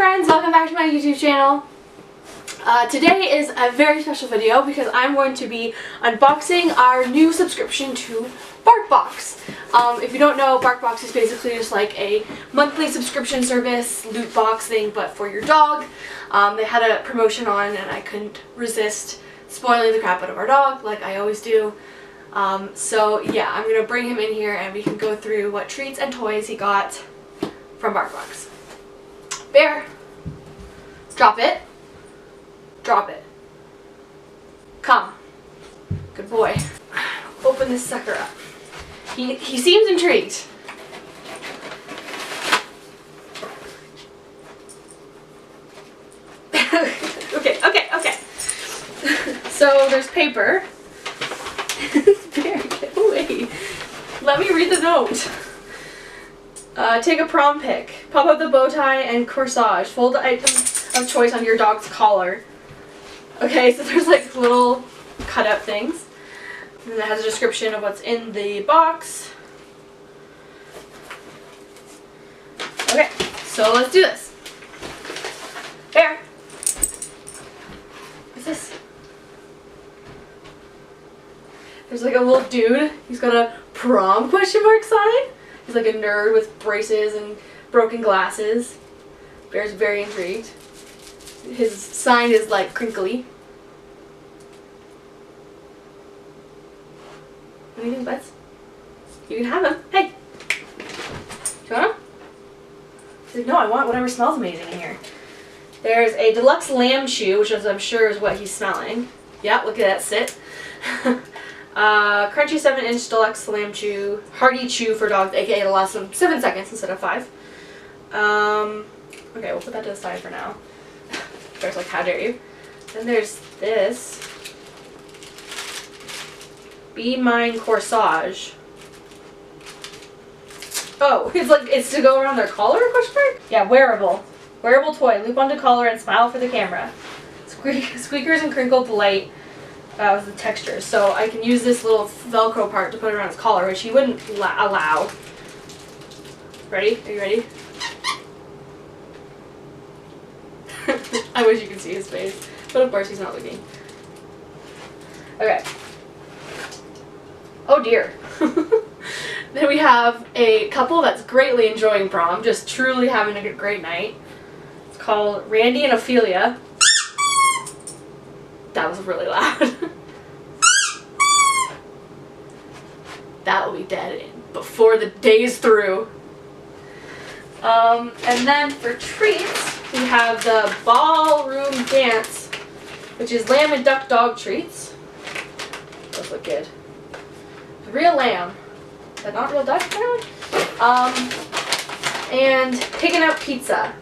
friends, welcome back to my YouTube channel. Today is a very special video because I'm going to be unboxing our new subscription to BarkBox. If you don't know, BarkBox is basically just like a monthly subscription service, loot box thing, but for your dog. They had a promotion on and I couldn't resist spoiling the crap out of our dog like I always do. So yeah, I'm going to bring him in here and we can go through what treats and toys he got from BarkBox. Bear, drop it. Drop it. Come. Good boy. Open this sucker up. He seems intrigued. Okay. So there's paper. Bear, get away. Let me read the note. Take a prom pic. Pop out the bow tie and corsage. Fold the item of choice on your dog's collar. Okay, so there's like little cut-out things. And then it has a description of what's in the box. Okay, so let's do this. Bear. What's this? There's like a little dude. He's got a prom question mark sign. He's like a nerd with braces and broken glasses. Bear's very intrigued. His sign is like crinkly. What do you think, Butts? You can have him. Hey! Do you want him? He's like, no, I want whatever smells amazing in here. There's a deluxe lamb chew, which I'm sure is what he's smelling. Yeah, look at that sit. Crunchy 7-inch deluxe lamb chew, hearty chew for dogs, aka it'll last them 7 seconds instead of 5. Okay, we'll put that to the side for now. Bear's like, how dare you? Then there's this. Be Mine Corsage. Oh, it's to go around their collar, question mark? Yeah, wearable. Wearable toy. Loop onto collar and smile for the camera. Squeakers and crinkle delight. With the texture. So I can use this little Velcro part to put it around his collar, which he wouldn't allow. Ready? Are you ready? I wish you could see his face. But of course he's not looking. Okay. Oh dear. Then we have a couple that's greatly enjoying prom, just truly having a great night. It's called Randy and Ophelia. That was really loud. That will be dead before the day's through. And then for treats, we have the ballroom dance, which is lamb and duck dog treats. Those look good. Real lamb, but not real duck apparently. And picking up pizza.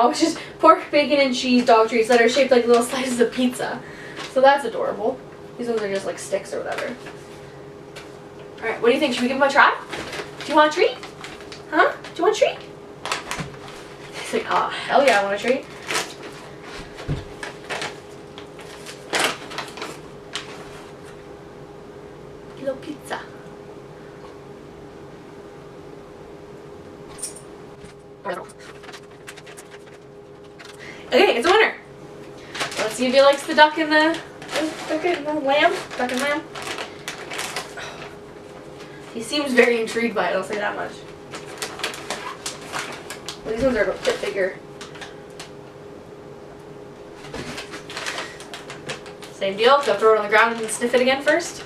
Which is pork, bacon, and cheese dog treats that are shaped like little slices of pizza. So that's adorable. These ones are just like sticks or whatever. Alright, what do you think? Should we give them a try? Do you want a treat? Huh? Do you want a treat? He's like, oh, hell yeah, I want a treat. Little pizza. Okay, it's a winner. Let's see if he likes the duck and the lamb. Duck and lamb. He seems very intrigued by it, I'll say that much. Well, these ones are a bit bigger. Same deal, go throw it on the ground and sniff it again first.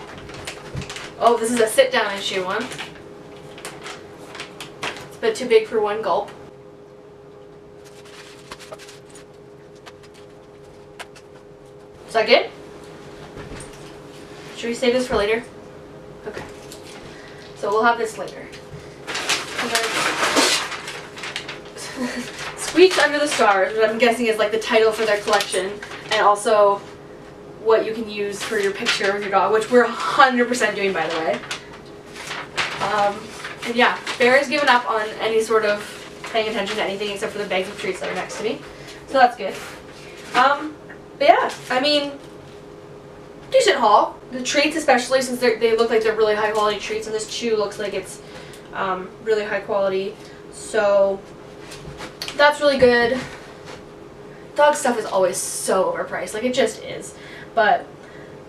Oh, this is a sit down and chew one. It's a bit too big for one gulp. Is that good? Should we save this for later? Okay. So we'll have this later. Squeaks Under the Stars, which I'm guessing is like the title for their collection, and also what you can use for your picture with your dog, which we're 100% doing, by the way. And yeah, Bear has given up on any sort of paying attention to anything except for the bags of treats that are next to me. So that's good. But yeah, I mean, decent haul. The treats especially, since they look like they're really high quality treats, and this chew looks like it's really high quality. So that's really good. Dog stuff is always so overpriced, like it just is. But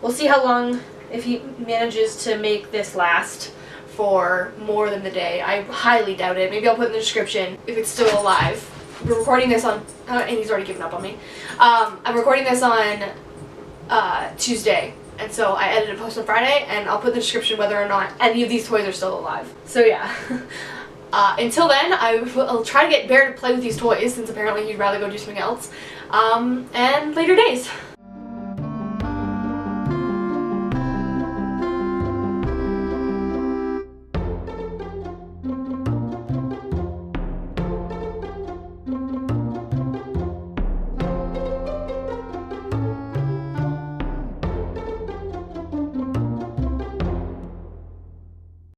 we'll see how long, if he manages to make this last for more than the day. I highly doubt it. Maybe I'll put in the description if it's still alive. We're recording this on, and he's already given up on me. I'm recording this on Tuesday, and so I edited a post on Friday, and I'll put in the description whether or not any of these toys are still alive. So yeah. Until then, I'll try to get Bear to play with these toys, since apparently he'd rather go do something else, and later days.